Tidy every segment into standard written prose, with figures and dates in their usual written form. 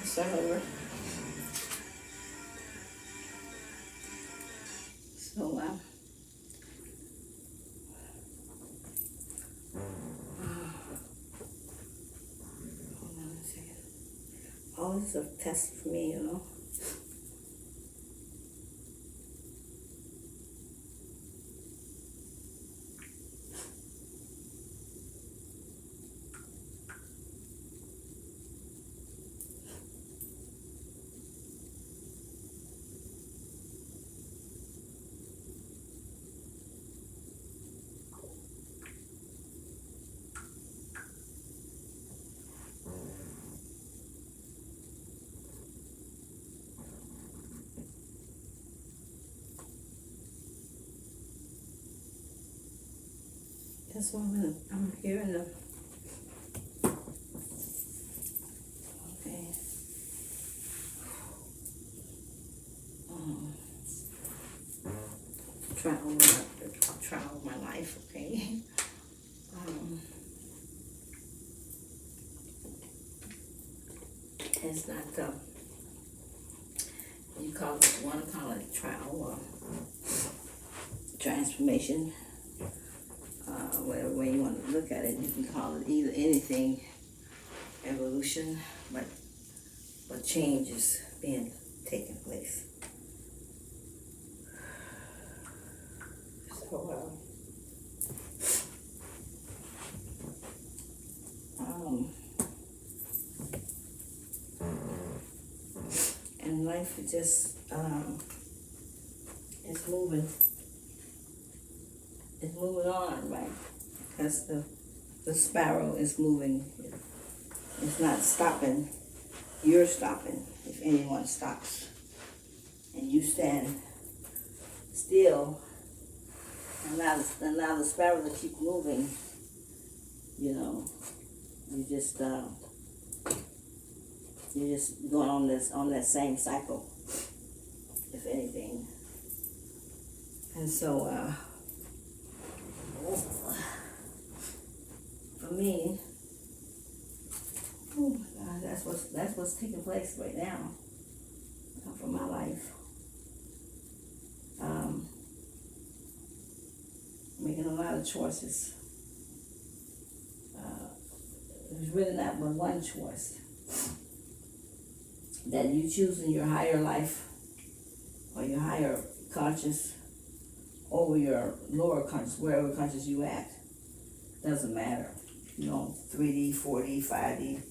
Start over. So, hold on a second. All this is a test for me, you know. That's what I'm hearing them. Okay. Trial of my life, okay? It's not, you call it, want to call it trial or transformation. Whatever way you want to look at it, you can call it either anything, evolution, but change is being taking place. So, and life is just, it's moving on, right? Because the sparrow is moving. It's not stopping. You're stopping. If anyone stops and you stand still and allow the sparrow to keep moving, you know, you're just going on that same cycle, if anything. And so, for me, what's taking place right now for my life. Making a lot of choices. There's really not but one choice. That you choose in your higher life or your higher conscious over your lower conscious, wherever conscious you at. Doesn't matter. 3D, 4D, 5D,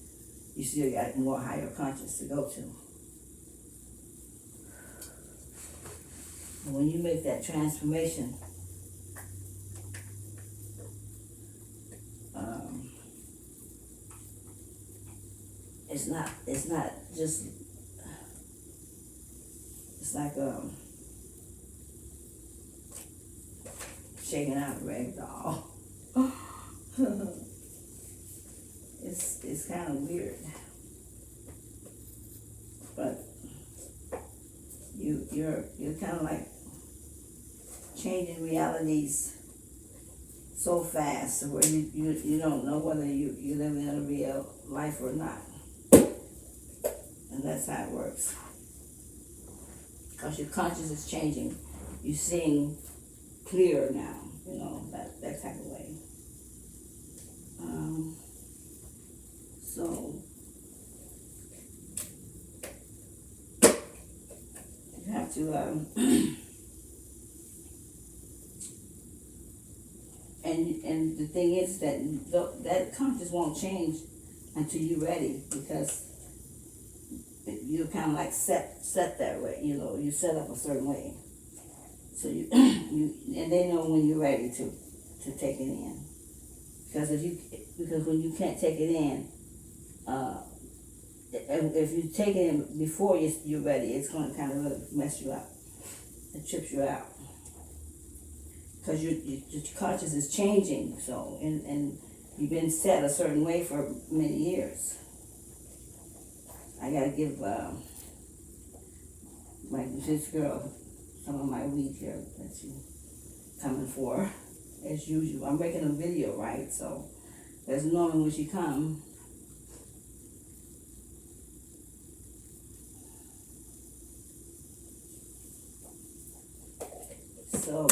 you still got more higher conscious to go to. And when you make that transformation, it's not just, it's like shaking out a rag doll. It's kind of weird, but you're kind of like changing realities so fast to where you don't know whether you're living in a real life or not. And that's how it works. Because your conscience is changing. You're seeing clearer now, that type of way. So you have to and the thing is that conscious won't change until you're ready, because you're kind of like set that way, you set up a certain way. So you and they know when you're ready to take it in. Because when you can't take it in, if you take it in before you're ready, it's going to kind of really mess you up. It trips you out. Because your conscious is changing, so, and you've been set a certain way for many years. I gotta give this girl some of my weed here that she's coming for, as usual. I'm making a video, right? So there's normally when she comes. So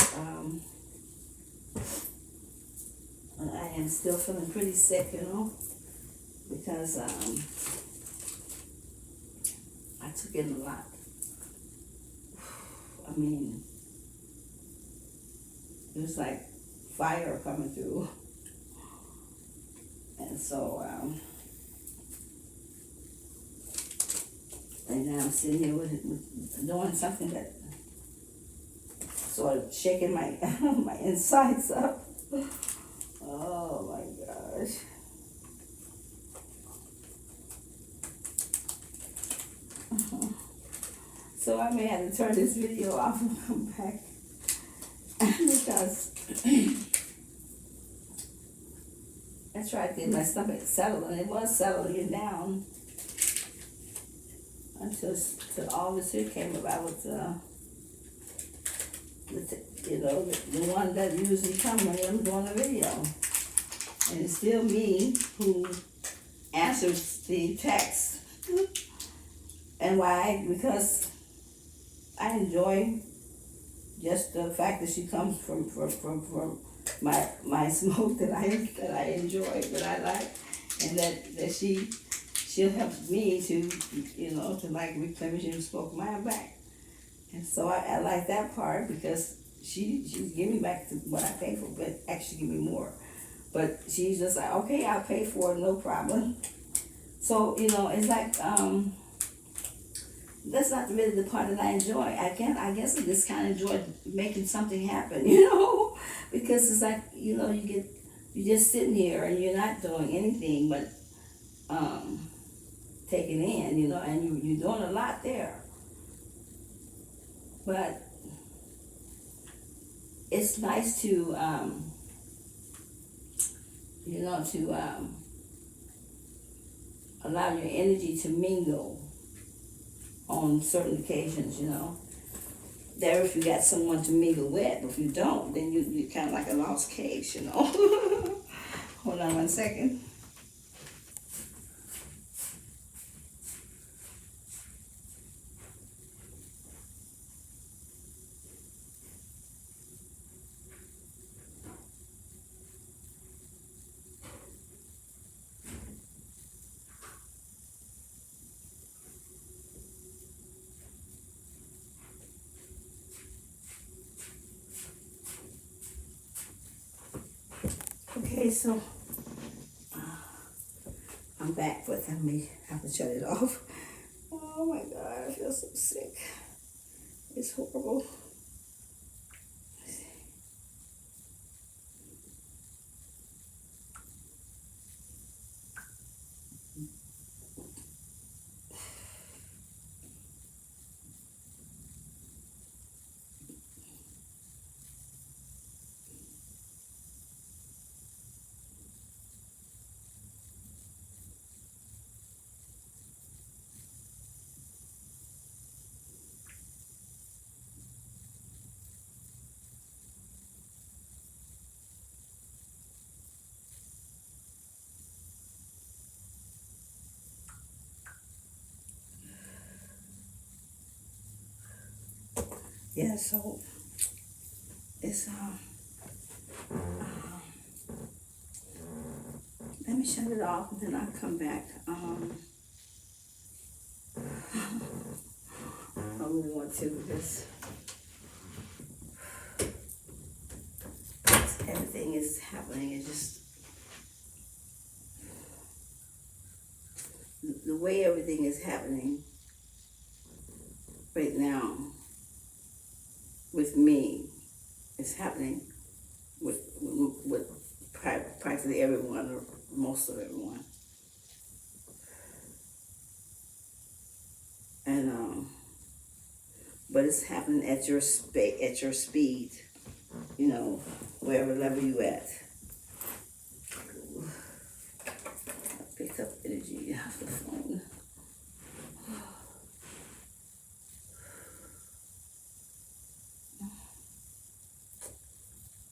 I am still feeling pretty sick, because I took in a lot. I mean, it was like fire coming through. And so, and now I'm sitting here with doing something that sort of shaking my my insides up. Oh my gosh. So I may have to turn this video off and come back because I tried to get my stomach settled, and it was settling down until all this here came about with the one that usually comes when I'm doing a video, and it's still me who answers the text. And why? Because I enjoy just the fact that she comes from my smoke that I enjoy, that I like, and that she'll help me to to like replenish and smoke mine back. And so I like that part, because she's giving me back to what I pay for, but actually give me more. But she's just like, okay, I'll pay for it, no problem. So it's like that's not really the part that I enjoy. I guess I just kind of enjoy making something happen, because it's like, you're just sitting here and you're not doing anything but taking in, and you're doing a lot there. But it's nice to, allow your energy to mingle on certain occasions, There, if you got someone to mingle with, but if you don't, then you're kind of like a lost case, Hold on one second. Okay, so I'm back, but I may have to shut it off. Oh my God, I feel so sick. It's horrible. Yeah, so it's let me shut it off and then I'll come back. I really want to because everything is happening. It's just the way everything is happening right now with me is happening with practically everyone or most of everyone. And but it's happening at your speed, you know, wherever level you at. I picked up energy off the phone.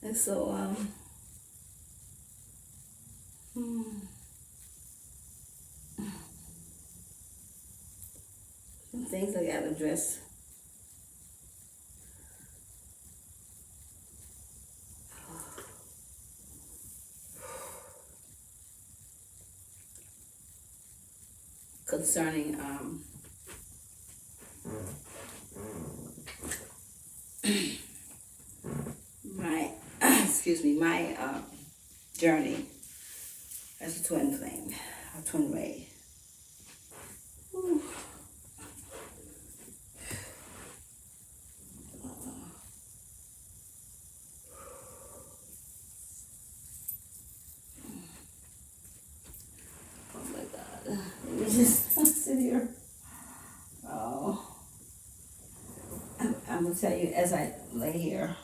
And so some things I gotta address. Concerning my excuse me, my journey as a twin flame, a twin ray. Whew. Oh my God. Let me just sit here. Oh. I'm gonna tell you as I lay here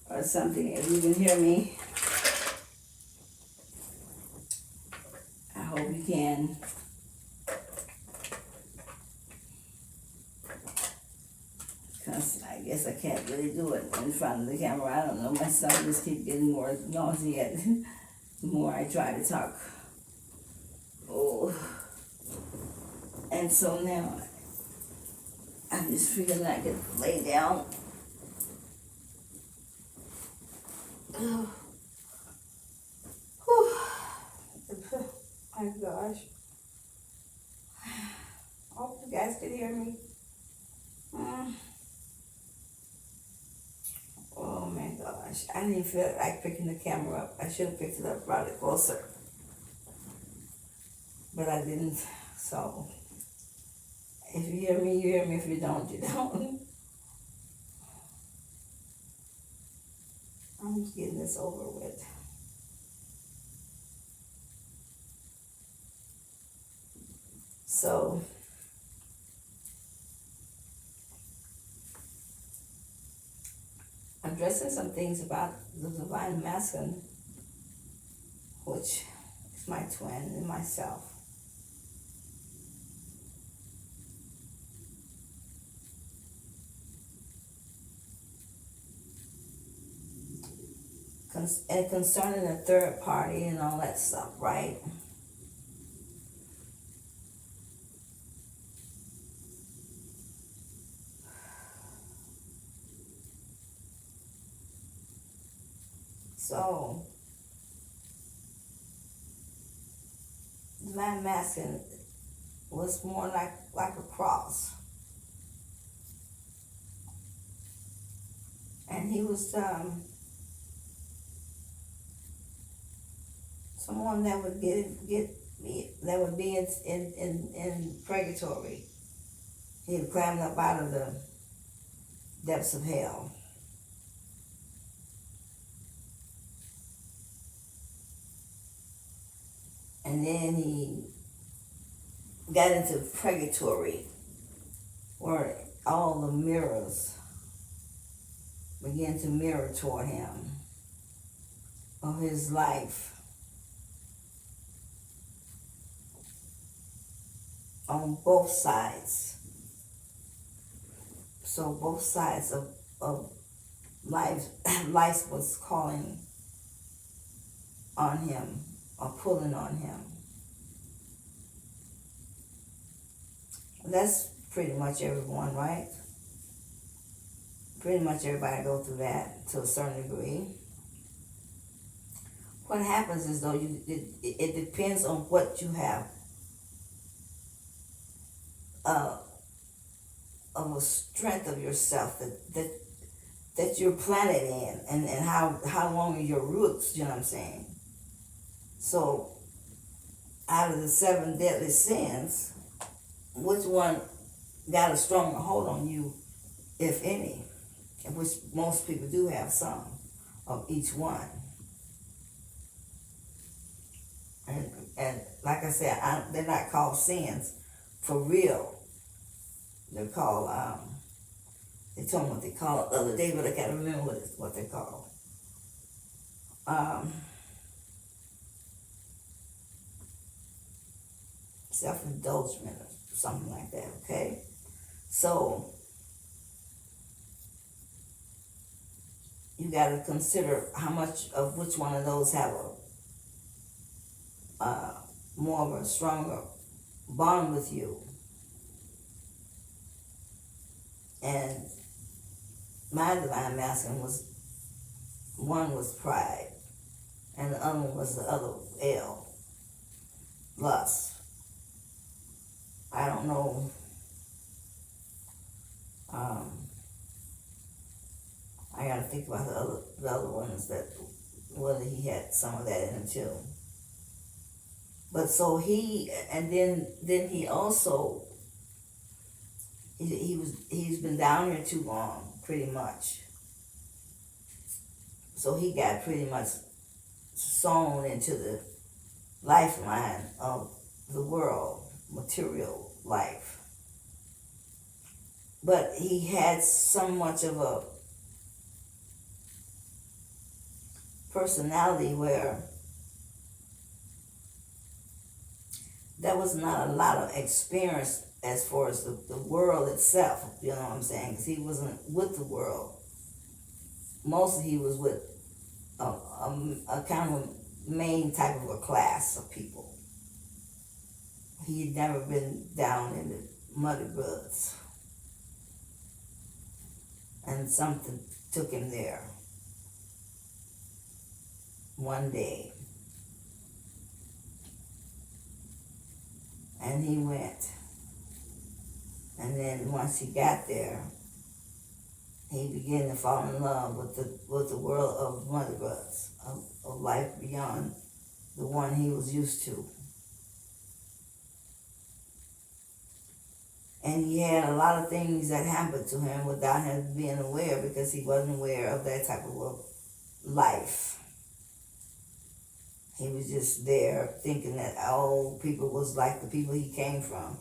or something, if you can hear me. I hope you can. Because I guess I can't really do it in front of the camera. I don't know. My son just keeps getting more nauseous the more I try to talk. Oh. And so now I'm just feeling I could lay down. Oh. Whew. My gosh. I hope you guys can hear me. Oh my gosh. I didn't even feel like picking the camera up. I should have picked it up, brought it closer. But I didn't. So if you hear me, you hear me. If you don't, you don't. I'm just getting this over with. So addressing some things about the divine masculine, which is my twin and myself. And concerning the third party and all that stuff, right? So, my masculine was more like a cross. And he was someone that would that would be in purgatory. He had climbed up out of the depths of hell. And then he got into purgatory, where all the mirrors began to mirror toward him of his life on both sides. So both sides of life, life was calling on him or pulling on him. That's pretty much everyone, right? Pretty much everybody go through that to a certain degree. What happens is though, it depends on what you have of a strength of yourself that you're planted in, and how long are your roots, you know what I'm saying? So out of the 7 deadly sins, which one got a stronger hold on you, if any? Which most people do have some of each one. And like I said, they're not called sins for real. They're called, they told me what they call it the other day, but I can't remember what they're called. Self-indulgement or something like that, okay? So, you got to consider how much of which one of those have a more of a stronger bond with you. And my divine masculine one was pride, and the other one was the other L, lust. I don't know. I gotta think about the other ones, that whether he had some of that in him too. But so and then he also, he's been down here too long, pretty much. So he got pretty much sewn into the lifeline of the world, material life. But he had so much of a personality where there was not a lot of experience as far as the world itself, you know what I'm saying? Because he wasn't with the world. Mostly he was with a kind of main type of a class of people. He had never been down in the muddy woods. And something took him there one day. And he went. And then once he got there, he began to fall in love with the world of muddy woods, of life beyond the one he was used to. And he had a lot of things that happened to him without him being aware, because he wasn't aware of that type of life. He was just there thinking that all people was like the people he came from,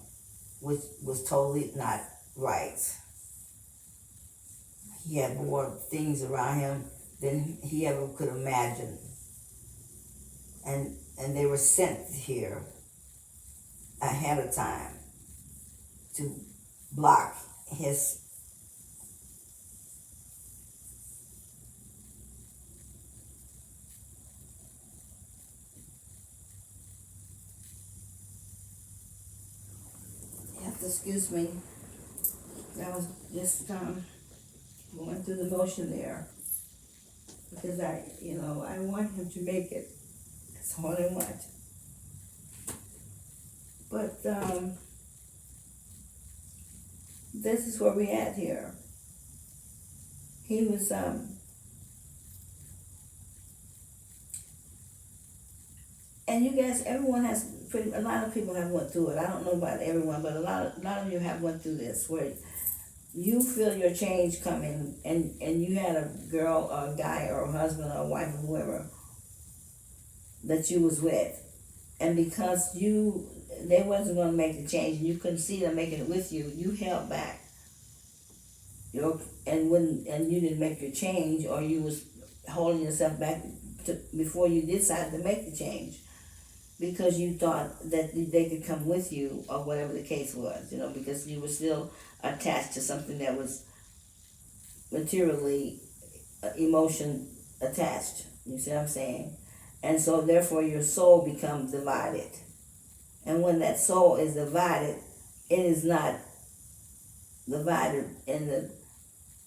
which was totally not right. He had more things around him than he ever could imagine. And they were sent here ahead of time to block his you have to excuse me. That was just going through the motion there, because I want him to make it. That's all I want. But this is where we at here. He was and you guys, everyone has a lot of people have went through it. I don't know about everyone, but a lot of you have went through this where you feel your change coming, and you had a girl or a guy or a husband or a wife or whoever that you was with, and because they wasn't going to make the change, and you couldn't see them making it with you, you held back. And you didn't make your change, or you was holding yourself back before you decided to make the change, because you thought that they could come with you, or whatever the case was, because you were still attached to something that was materially, emotion attached. You see what I'm saying? And so therefore your soul becomes divided. And when that soul is divided, it is not divided in the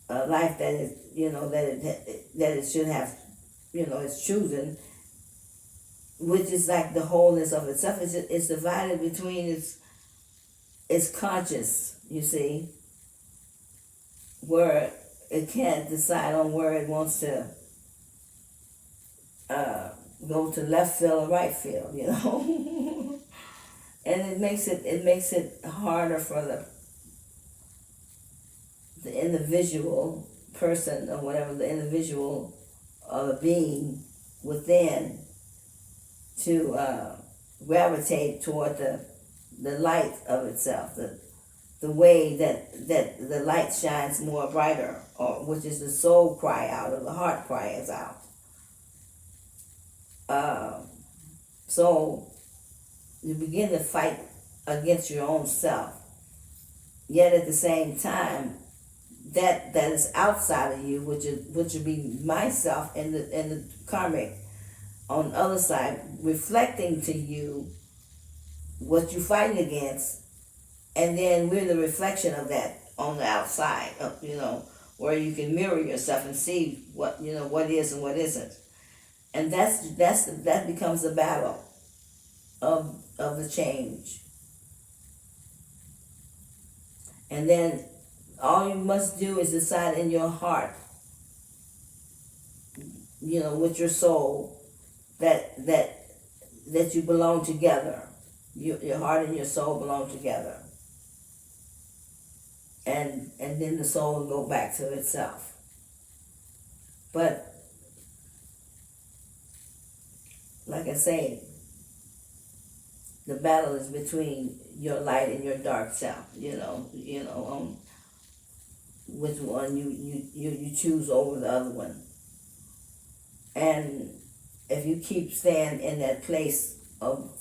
life that is, that it should have, it's chosen, which is like the wholeness of itself. It's divided between its conscious, you see, where it can't decide on where it wants to go to left field or right field, and it makes it harder for the individual person, or whatever, the individual or the being within, to gravitate toward the light of itself, the way that the light shines more brighter, or which is the soul cry out, or the heart cries out. So you begin to fight against your own self, yet at the same time, that is outside of you, which would be myself and the karmic on the other side, reflecting to you what you're fighting against, and then we're the reflection of that on the outside, where you can mirror yourself and see what what is and what isn't, and that becomes the battle of the change. And then all you must do is decide in your heart, with your soul, that you belong together. Your heart and your soul belong together. And then the soul will go back to itself. But like I say, the battle is between your light and your dark self, which one you choose over the other one. And if you keep staying in that place of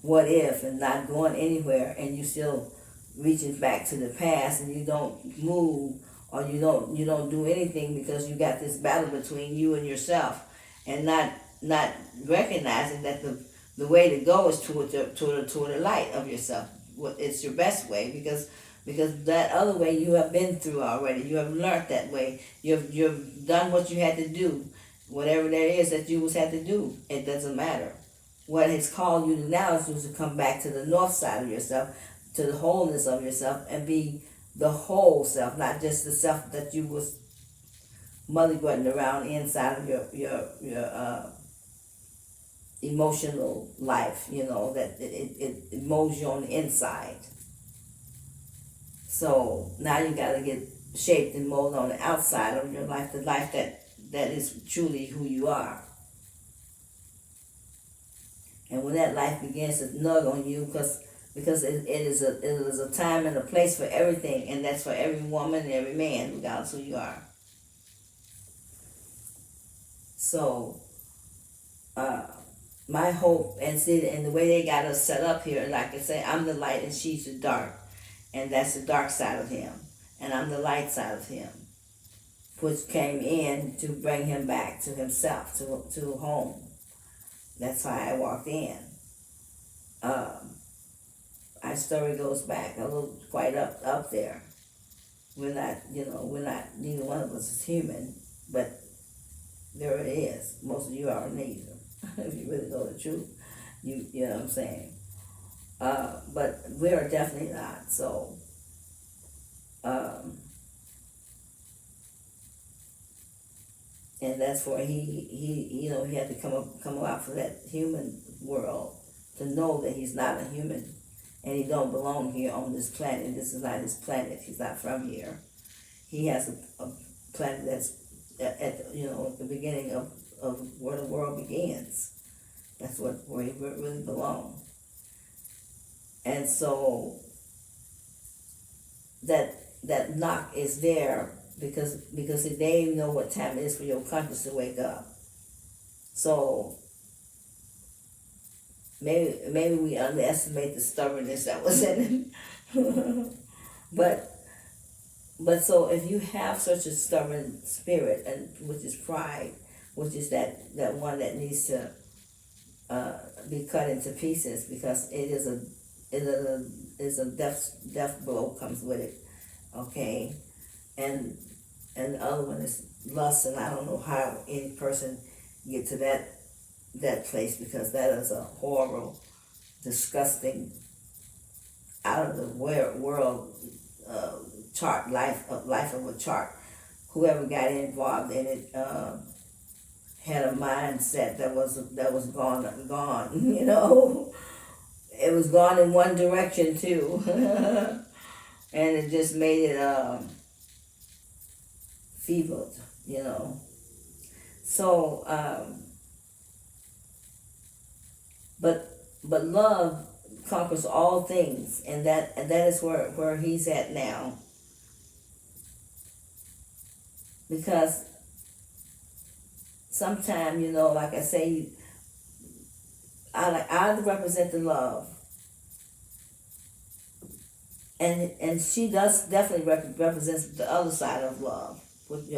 what if and not going anywhere, and you still reaching back to the past, and you don't move, or you don't do anything, because you got this battle between you and yourself, and not recognizing that the way to go is toward the light of yourself. It's your best way, because that other way you have been through already. You have learned that way. You've done what you had to do. Whatever there is that you had to do, it doesn't matter. What it's called you to now is to come back to the north side of yourself, to the wholeness of yourself, and be the whole self, not just the self that you was mully-butting around inside of your emotional life, that it molds you on the inside. So now you got to get shaped and molded on the outside of your life, the life that is truly who you are. And when that life begins to nug on you, because it is a time and a place for everything, and that's for every woman and every man, regardless who you are. So, my hope, and the way they got us set up here, like I say, I'm the light and she's the dark, and that's the dark side of him, and I'm the light side of him, which came in to bring him back to himself, to home. That's why I walked in. Our story goes back a little, quite up there. We're not, neither one of us is human, but there it is. Most of you are neither. If you really know the truth, you know what I'm saying. But we are definitely not. So, and that's where he had to come out for that human world to know that he's not a human and he don't belong here on this planet. This is not his planet. He's not from here. He has a planet that's at the beginning of where the world begins. That's where he really belongs. And so that knock is there because they know what time it is for your conscience to wake up. So maybe we underestimate the stubbornness that was in him. But so if you have such a stubborn spirit, and which is pride, which is that one that needs to be cut into pieces, because it is a death blow comes with it, okay, and the other one is lust, and I don't know how any person get to that place, because that is a horrible, disgusting, out of the world chart life of a chart. Whoever got involved in it had a mindset that was gone. You know, it was gone in one direction too, and it just made it feebled. You know, so but love conquers all things, and that is where he's at now. Because sometimes, like I say, I represent the love, and she does definitely represents the other side of love, which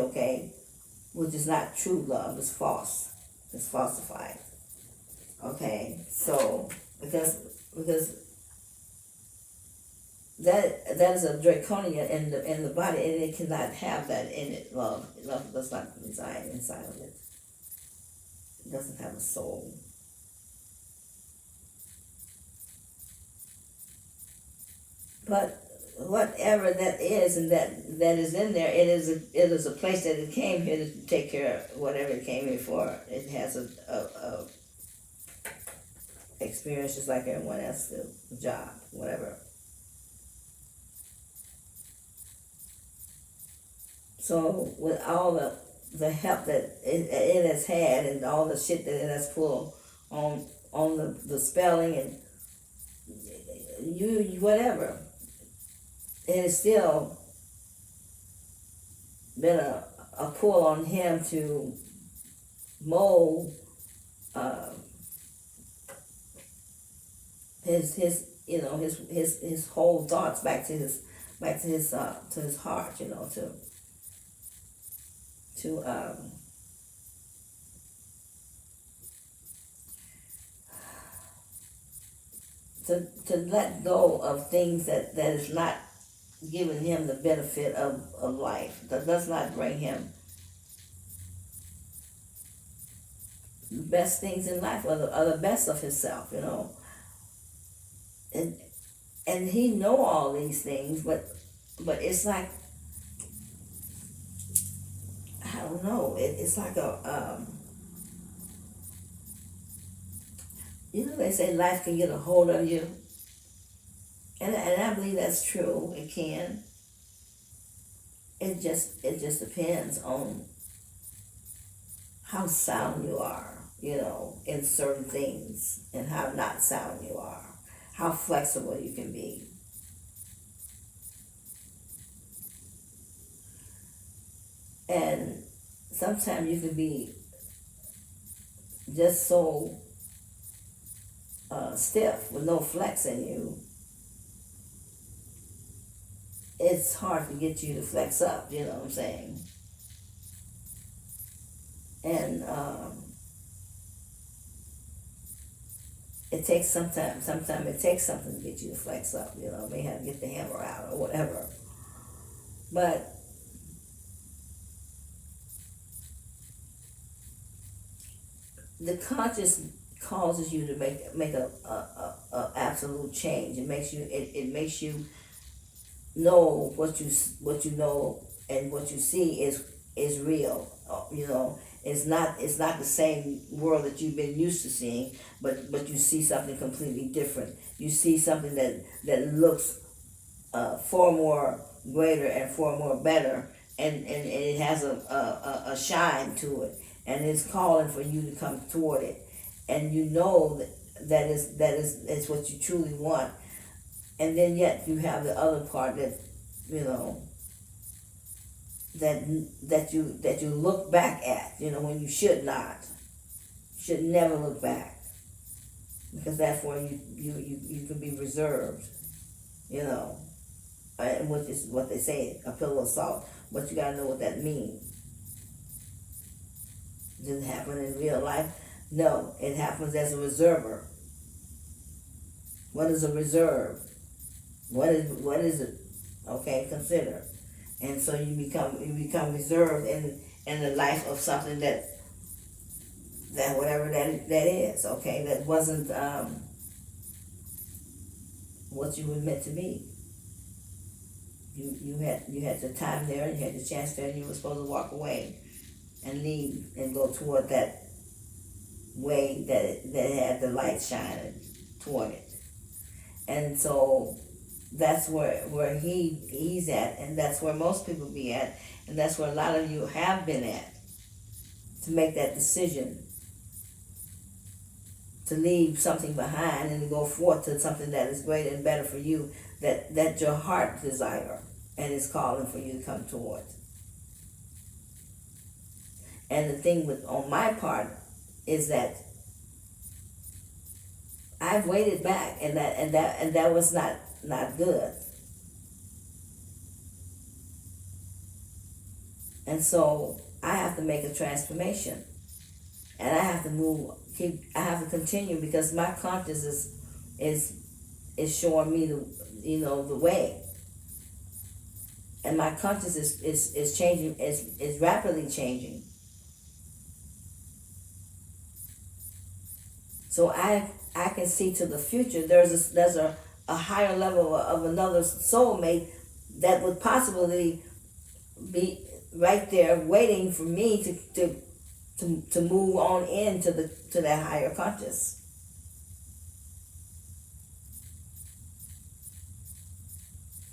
is not true love. It's false. It's falsified. Okay, so because that is a draconian in the body, and it cannot have that in it. Love does not reside inside of it. It doesn't have a soul. But whatever that is, and that is in there, it is a place that it came here to take care of whatever it came here for. It has a experience just like everyone else, a job, whatever. So with all the help that it has had, and all the shit that it has pulled on the spelling and you whatever, it has still been a pull on him to mold his whole thoughts back to his heart, to let go of things that is not giving him the benefit of life, that does not bring him the best things in life, or the best of himself, and he know all these things, but it's like, I don't know, it's like they say life can get a hold of you, and I believe that's true. It can. It just depends on how sound you are, in certain things, and how not sound you are, how flexible you can be. And sometimes you can be just so stiff with no flex in you. It's hard to get you to flex up, you know what I'm saying? And it takes sometimes it takes something to get you to flex up, may have to get the hammer out or whatever. But the conscious causes you to make a absolute change. It makes you know what you know, and what you see is real. it's not the same world that you've been used to seeing, but you see something completely different. You see something that looks far more greater and far more better, and it has a shine to it, and it's calling for you to come toward it, and you know that is what you truly want, and then yet you have the other part that, you know, that you look back at, you know, when you should not. You should never look back, because that's where you can be reserved, you know, and which is what they say, a pillow of salt. But you gotta know what that means. Does it happen in real life? No, it happens as a reserver. What is a reserve? What is it? Okay, consider. And so you become reserved in the life of something that whatever that is, okay, that wasn't what you were meant to be. You had the time there, you had the chance there, and you were supposed to walk away and leave and go toward that way that had the light shining toward it. And so that's where he's at, and that's where most people be at, and that's where a lot of you have been at, to make that decision to leave something behind and to go forth to something that is greater and better for you, that your heart desire and is calling for you to come towards. And the thing on my part is that I've waited back, and that was not good. And so I have to make a transformation, and I have to I have to continue, because my conscience is showing me the way, and my conscience is changing, is rapidly changing. So I can see to the future. There's a higher level of another soulmate that would possibly be right there waiting for me to move on into that higher conscious.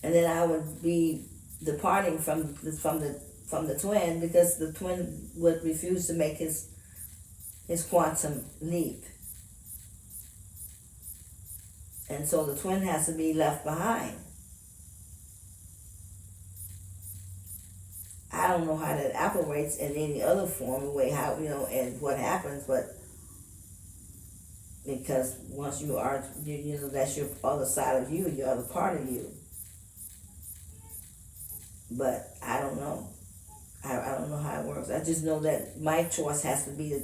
And then I would be departing from the twin, because the twin would refuse to make his quantum leap. And so the twin has to be left behind. I don't know how that operates in any other form, way how, and what happens, but because once you are, that's your other side of you, your other part of you. But I don't know. I don't know how it works. I just know that my choice has to be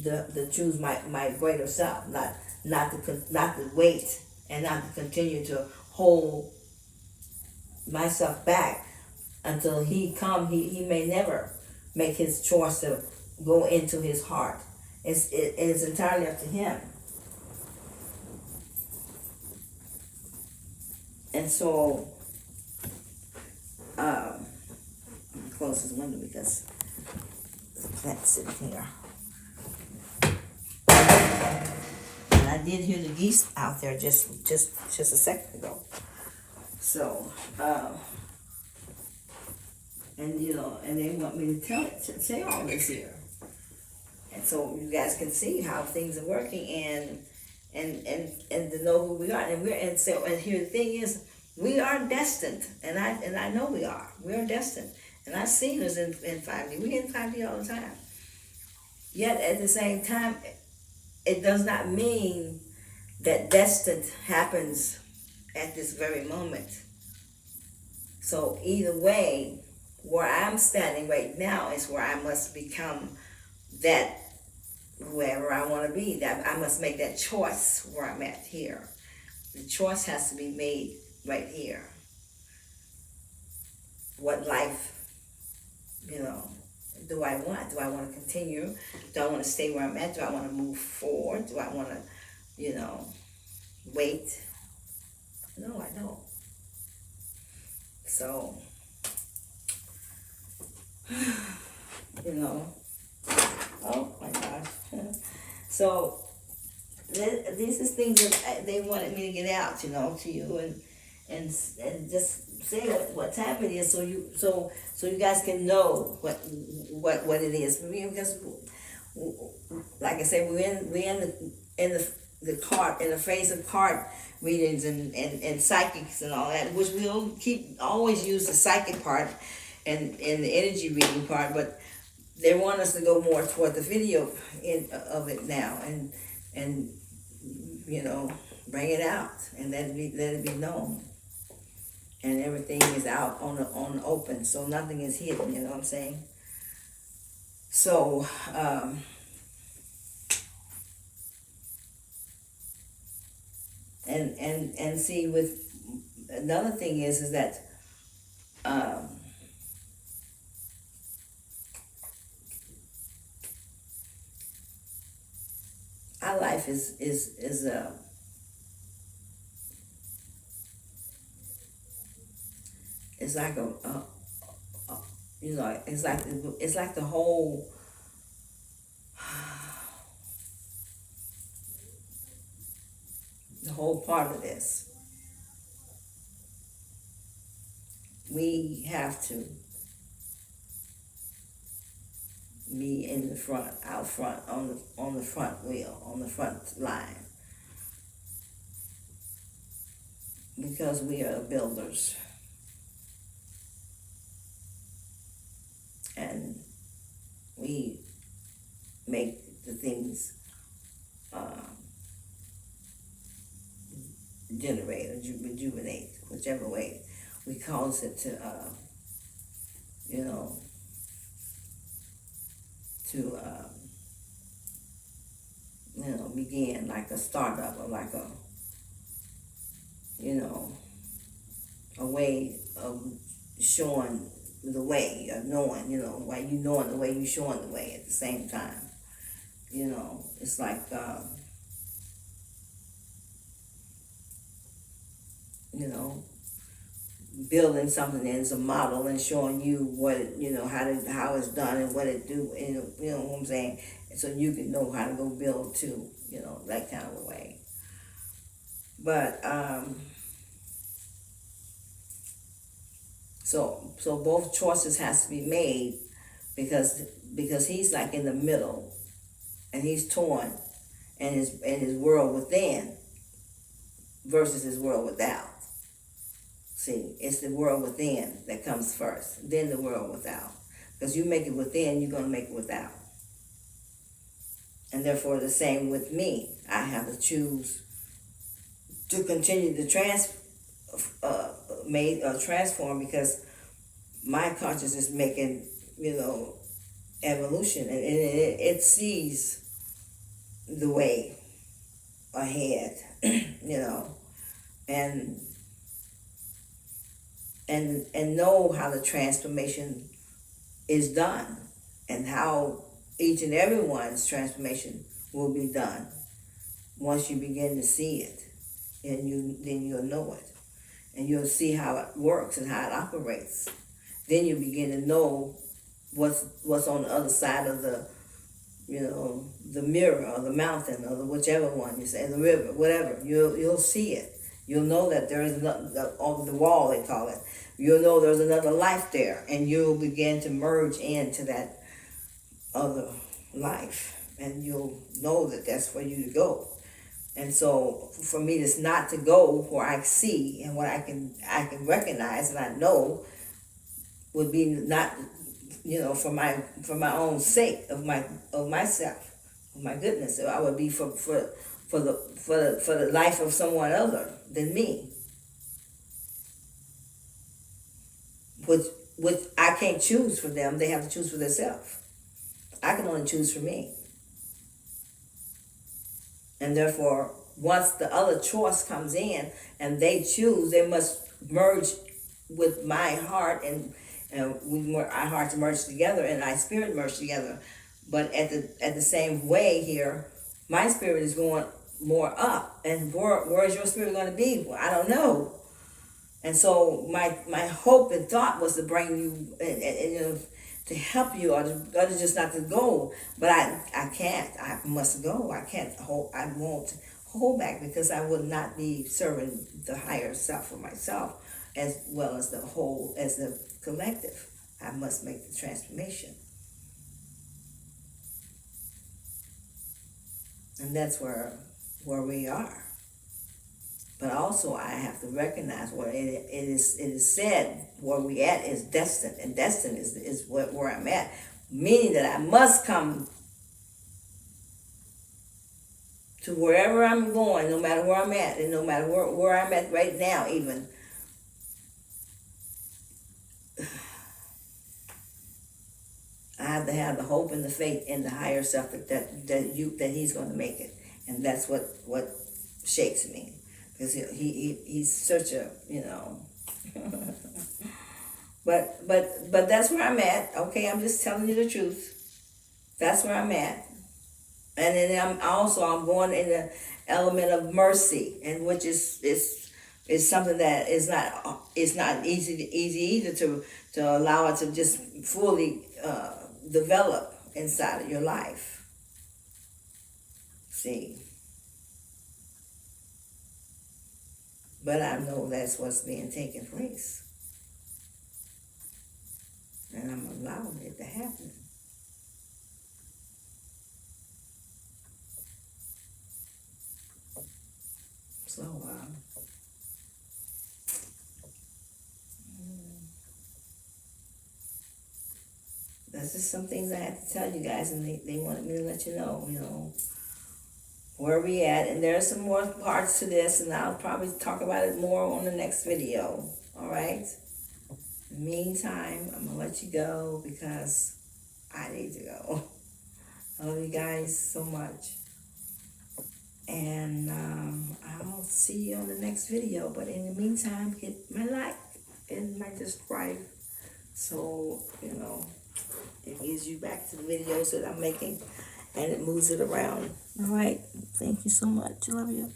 to choose my greater self, not to wait and not to continue to hold myself back until he come. He may never make his choice to go into his heart. It's entirely up to him. And so, let me close this window because there's a plant sitting here. And I did hear the geese out there just a second ago. So, and they want me to say all this here. And so you guys can see how things are working and to know who we are. And here the thing is, we are destined, and I know we are. We are destined. And I've seen us in 5D. We in 5D all the time. Yet at the same time, it does not mean that destined happens at this very moment. So either way, where I'm standing right now is where I must become that whoever I want to be. That I must make that choice where I'm at here. The choice has to be made right here. What life, do I want? Do I want to continue? Do I want to stay where I'm at? Do I want to move forward? Do I want to, wait? No, I don't. So, Oh my gosh. So these is things that they wanted me to get out, to you, and just say what time it is, so you guys can know what it is. Because, like I said, we're in the card, in the phase of card readings and psychics and all that, which we'll keep always use the psychic part and the energy reading part, but they want us to go more toward the video of it now, and bring it out and let it be known, and everything is out on the open, so nothing is hidden. You know what I'm saying? So and see, with another thing is that um, our life is it's like it's like the whole part of this. We have to be in the front, out front, on the front wheel, on the front line, because we are builders, and we make the things generate or rejuvenate, whichever way we cause it to, to begin, like a startup, or like a way of showing the way, of knowing, while you knowing the way, you showing the way at the same time. It's like, building something as a model and showing you what it, how it's done and what it do, you know what I'm saying, so you can know how to go build too, that kind of a way. But so both choices has to be made, because he's like in the middle, and he's torn, and his world within versus his world without. See, it's the world within that comes first, then the world without. Because you make it within, you're going to make it without. And therefore, the same with me. I have to choose to continue to transform, because my consciousness is making, evolution, and it sees the way ahead, and know how the transformation is done, and how each and everyone's transformation will be done. Once you begin to see it, and then you'll know it, and you'll see how it works and how it operates. Then you begin to know what's on the other side of the mirror, or the mountain, or whichever one you say, the river, whatever. You'll see it. You'll know that there is on the wall, they call it. You'll know there's another life there, and you'll begin to merge into that other life, and you'll know that that's for you to go. And so, for me, it's not to go where I see and what I can recognize and I know would be not, for my own sake of myself, of my goodness. So I would be for the life of someone other than me, which I can't choose for them. They have to choose for themselves. I can only choose for me. And therefore, once the other choice comes in and they choose, they must merge with my heart, and our hearts merge together and our spirit merge together. But at the same way here, my spirit is going more up, and where is your spirit going to be? Well, I don't know. And so my hope and thought was to bring you, and to help you, or to just not to go. But I can't. I must go. I can't hold. I won't hold back, because I will not be serving the higher self for myself, as well as the whole, as the collective. I must make the transformation, and that's where we are. But also, I have to recognize where it is said where we at is destined, and destined is where I'm at, meaning that I must come to wherever I'm going, no matter where I'm at, and no matter where I'm at right now, even. I have to have the hope and the faith in the higher self that he's going to make it, and that's what shakes me, because he's such a, you know. but that's where I'm at. Okay, I'm just telling you the truth. That's where I'm at, and then I'm going in the element of mercy, and which is something that is not easy either to allow it to just fully develop inside of your life. See, but I know that's what's being taken place, and I'm allowing it to happen. So that's just some things I had to tell you guys, and they wanted me to let you know, where we at. And there's some more parts to this, and I'll probably talk about it more on the next video. All right? In the meantime, I'm going to let you go, because I need to go. I love you guys so much. And I'll see you on the next video. But in the meantime, hit my like and my subscribe, so, it gives you back to the videos that I'm making, and it moves it around. All right. Thank you so much. I love you.